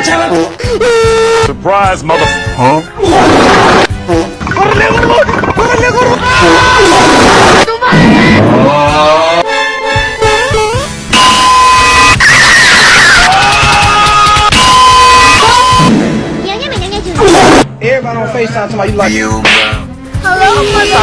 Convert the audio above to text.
Surprise, mother. Huh? Everybody on FaceTime talking about you like Hello, mother.